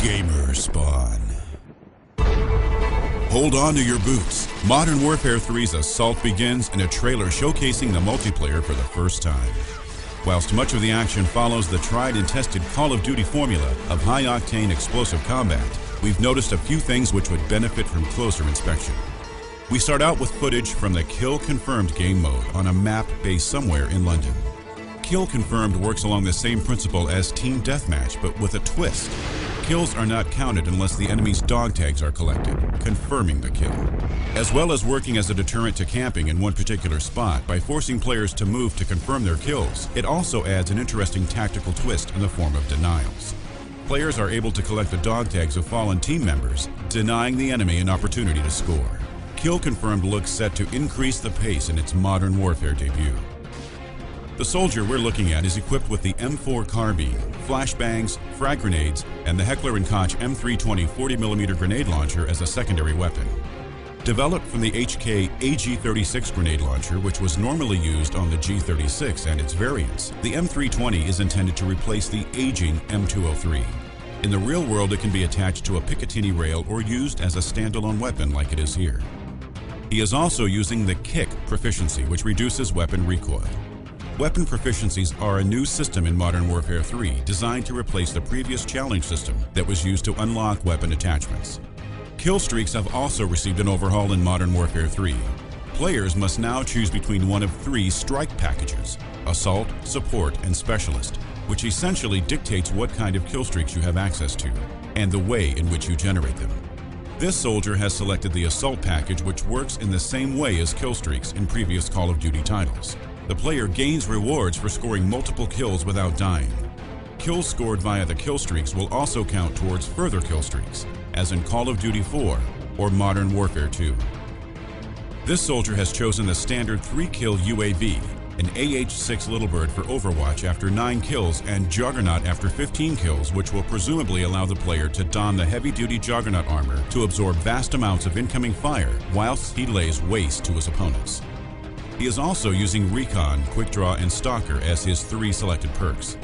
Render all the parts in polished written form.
GamerSpawn. Hold on to your boots. Modern Warfare 3's assault begins in a trailer showcasing the multiplayer for the first time. Whilst much of the action follows the tried and tested Call of Duty formula of high-octane explosive combat, we've noticed a few things which would benefit from closer inspection. We start out with footage from the Kill Confirmed game mode on a map based somewhere in London. Kill Confirmed works along the same principle as Team Deathmatch, but with a twist. Kills are not counted unless the enemy's dog tags are collected, confirming the kill. As well as working as a deterrent to camping in one particular spot by forcing players to move to confirm their kills, it also adds an interesting tactical twist in the form of denials. Players are able to collect the dog tags of fallen team members, denying the enemy an opportunity to score. Kill Confirmed looks set to increase the pace in its Modern Warfare debut. The soldier we're looking at is equipped with the M4 carbine, flashbangs, frag grenades, and the Heckler & Koch M320 40mm grenade launcher as a secondary weapon. Developed from the HK AG-36 grenade launcher, which was normally used on the G-36 and its variants, the M320 is intended to replace the aging M203. In the real world, it can be attached to a Picatinny rail or used as a standalone weapon like it is here. He is also using the Kick proficiency, which reduces weapon recoil. Weapon proficiencies are a new system in Modern Warfare 3 designed to replace the previous challenge system that was used to unlock weapon attachments. Kill streaks have also received an overhaul in Modern Warfare 3. Players must now choose between one of three strike packages: Assault, Support, and Specialist, which essentially dictates what kind of kill streaks you have access to, and the way in which you generate them. This soldier has selected the Assault package, which works in the same way as kill streaks in previous Call of Duty titles. The player gains rewards for scoring multiple kills without dying. Kills scored via the kill streaks will also count towards further kill streaks, as in Call of Duty 4 or Modern Warfare 2. This soldier has chosen the standard 3-kill UAV, an AH-6 Little Bird for Overwatch after 9 kills and Juggernaut after 15 kills, which will presumably allow the player to don the heavy-duty Juggernaut armor to absorb vast amounts of incoming fire whilst he lays waste to his opponents. He is also using Recon, Quick Draw, and Stalker as his 3 selected perks.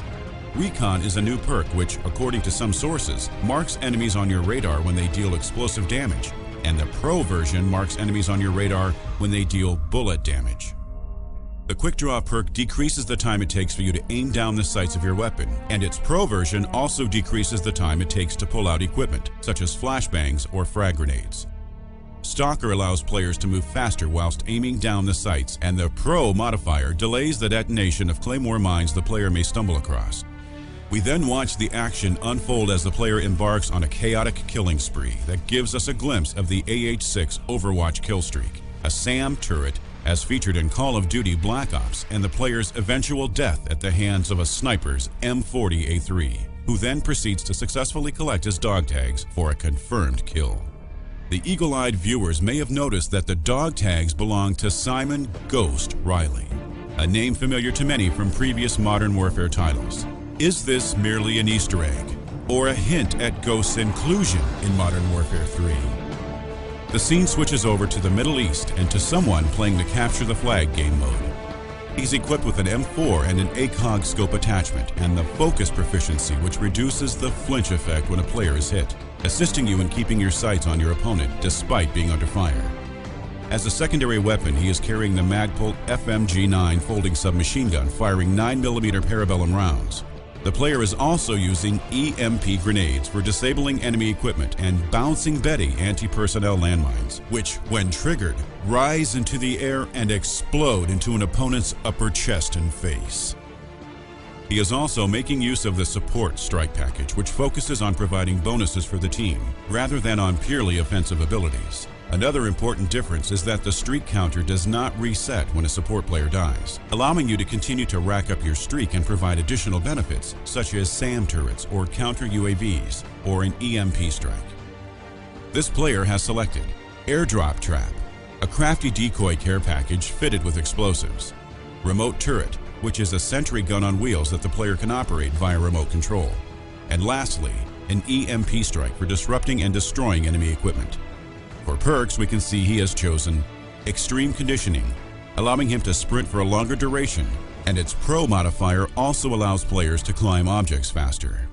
Recon is a new perk which, according to some sources, marks enemies on your radar when they deal explosive damage, and the Pro version marks enemies on your radar when they deal bullet damage. The Quick Draw perk decreases the time it takes for you to aim down the sights of your weapon, and its Pro version also decreases the time it takes to pull out equipment, such as flashbangs or frag grenades. Stalker allows players to move faster whilst aiming down the sights, and the Pro modifier delays the detonation of claymore mines the player may stumble across. We then watch the action unfold as the player embarks on a chaotic killing spree that gives us a glimpse of the AH-6 Overwatch kill streak, a SAM turret as featured in Call of Duty Black Ops, and the player's eventual death at the hands of a sniper's M40A3, who then proceeds to successfully collect his dog tags for a confirmed kill. The eagle-eyed viewers may have noticed that the dog tags belong to Simon Ghost Riley, a name familiar to many from previous Modern Warfare titles. Is this merely an Easter egg, or a hint at Ghost's inclusion in Modern Warfare 3? The scene switches over to the Middle East and to someone playing the Capture the Flag game mode. He's equipped with an M4 and an ACOG scope attachment and the focus proficiency, which reduces the flinch effect when a player is hit, assisting you in keeping your sights on your opponent despite being under fire. As a secondary weapon, he is carrying the Magpul FMG-9 folding submachine gun firing 9mm parabellum rounds. The player is also using EMP grenades for disabling enemy equipment and Bouncing Betty anti-personnel landmines, which, when triggered, rise into the air and explode into an opponent's upper chest and face. He is also making use of the Support strike package, which focuses on providing bonuses for the team, rather than on purely offensive abilities. Another important difference is that the streak counter does not reset when a support player dies, allowing you to continue to rack up your streak and provide additional benefits, such as SAM turrets or counter UAVs, or an EMP strike. This player has selected Airdrop Trap, a crafty decoy care package fitted with explosives, Remote Turret, which is a sentry gun on wheels that the player can operate via remote control, and lastly, an EMP strike for disrupting and destroying enemy equipment. For perks, we can see he has chosen Extreme Conditioning, allowing him to sprint for a longer duration, and its Pro modifier also allows players to climb objects faster.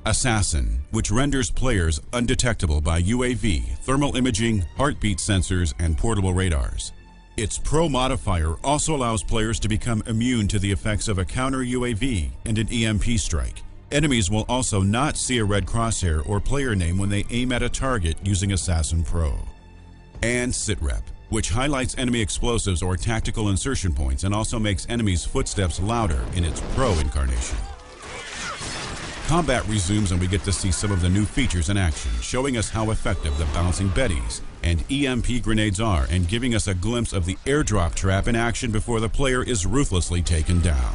Assassin, which renders players undetectable by UAV, thermal imaging, heartbeat sensors, and portable radars. Its Pro modifier also allows players to become immune to the effects of a counter UAV and an EMP strike. Enemies will also not see a red crosshair or player name when they aim at a target using Assassin Pro. And Sitrep, which highlights enemy explosives or tactical insertion points and also makes enemies' footsteps louder in its Pro incarnation. Combat resumes and we get to see some of the new features in action, showing us how effective the bouncing Bettys and EMP grenades are and giving us a glimpse of the airdrop trap in action before the player is ruthlessly taken down.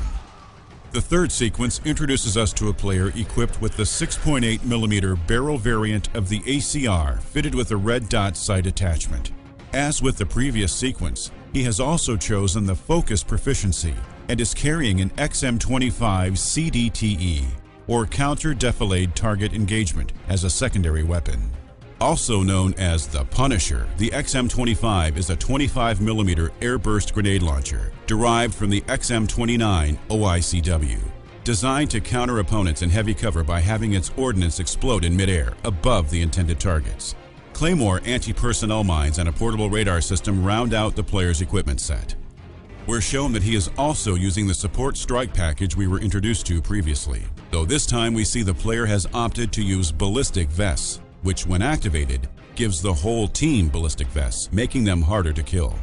The third sequence introduces us to a player equipped with the 6.8mm barrel variant of the ACR fitted with a red dot sight attachment. As with the previous sequence, he has also chosen the focus proficiency and is carrying an XM25 CDTE, or Counter Defilade Target Engagement, as a secondary weapon. Also known as the Punisher, the XM25 is a 25mm airburst grenade launcher derived from the XM29 OICW, designed to counter opponents in heavy cover by having its ordnance explode in midair above the intended targets. Claymore anti-personnel mines and a portable radar system round out the player's equipment set. We're shown that he is also using the support strike package we were introduced to previously, though this time we see the player has opted to use ballistic vests, which when activated, gives the whole team ballistic vests, making them harder to kill.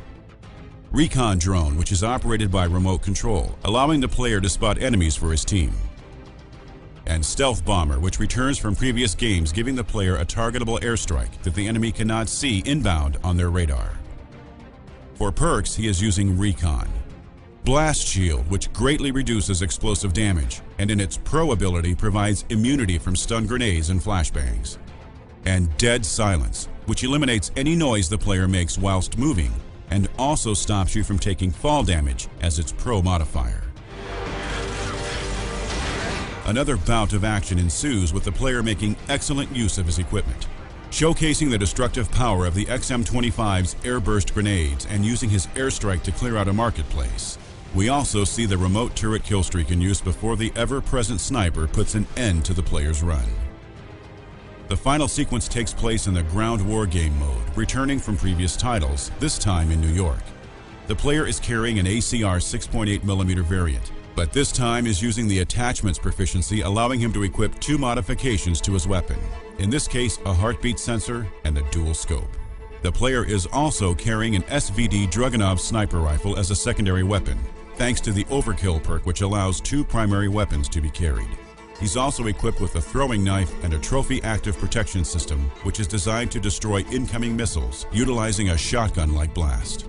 Recon drone, which is operated by remote control, allowing the player to spot enemies for his team. And Stealth Bomber, which returns from previous games, giving the player a targetable airstrike that the enemy cannot see inbound on their radar. For perks, he is using Recon. Blast Shield, which greatly reduces explosive damage, and in its Pro ability provides immunity from stun grenades and flashbangs. And Dead Silence, which eliminates any noise the player makes whilst moving, and also stops you from taking fall damage as its Pro modifier. Another bout of action ensues with the player making excellent use of his equipment, showcasing the destructive power of the XM25's airburst grenades and using his airstrike to clear out a marketplace. We also see the remote turret killstreak in use before the ever-present sniper puts an end to the player's run. The final sequence takes place in the ground war game mode, returning from previous titles, this time in New York. The player is carrying an ACR 6.8mm variant, but this time is using the attachments proficiency, allowing him to equip two modifications to his weapon. In this case, a heartbeat sensor and a dual scope. The player is also carrying an SVD Dragunov sniper rifle as a secondary weapon, thanks to the Overkill perk, which allows two primary weapons to be carried. He's also equipped with a throwing knife and a trophy active protection system, which is designed to destroy incoming missiles, utilizing a shotgun-like blast.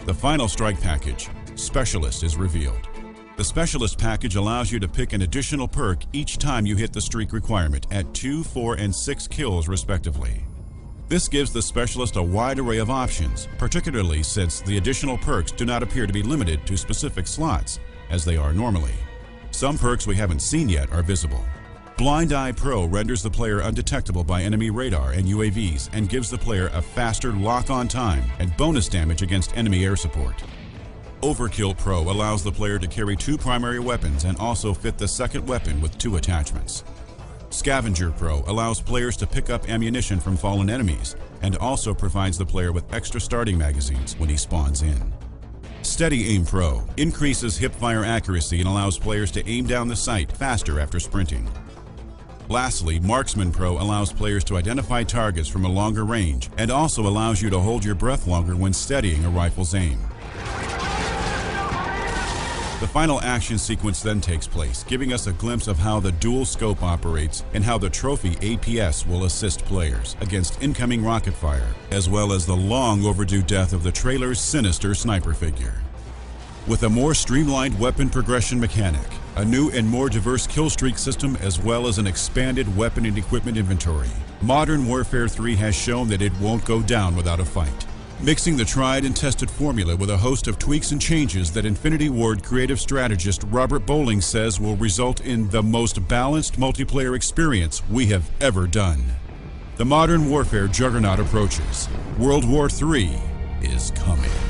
The final strike package, Specialist, is revealed. The Specialist package allows you to pick an additional perk each time you hit the streak requirement at 2, 4, and 6 kills respectively. This gives the Specialist a wide array of options, particularly since the additional perks do not appear to be limited to specific slots, as they are normally. Some perks we haven't seen yet are visible. Blind Eye Pro renders the player undetectable by enemy radar and UAVs and gives the player a faster lock-on time and bonus damage against enemy air support. Overkill Pro allows the player to carry two primary weapons and also fit the second weapon with two attachments. Scavenger Pro allows players to pick up ammunition from fallen enemies and also provides the player with extra starting magazines when he spawns in. Steady Aim Pro increases hipfire accuracy and allows players to aim down the sight faster after sprinting. Lastly, Marksman Pro allows players to identify targets from a longer range and also allows you to hold your breath longer when steadying a rifle's aim. The final action sequence then takes place, giving us a glimpse of how the dual scope operates and how the trophy APS will assist players against incoming rocket fire, as well as the long overdue death of the trailer's sinister sniper figure. With a more streamlined weapon progression mechanic, a new and more diverse killstreak system, as well as an expanded weapon and equipment inventory, Modern Warfare 3 has shown that it won't go down without a fight. Mixing the tried and tested formula with a host of tweaks and changes that Infinity Ward creative strategist Robert Bowling says will result in the most balanced multiplayer experience we have ever done. The Modern Warfare juggernaut approaches. World War III is coming.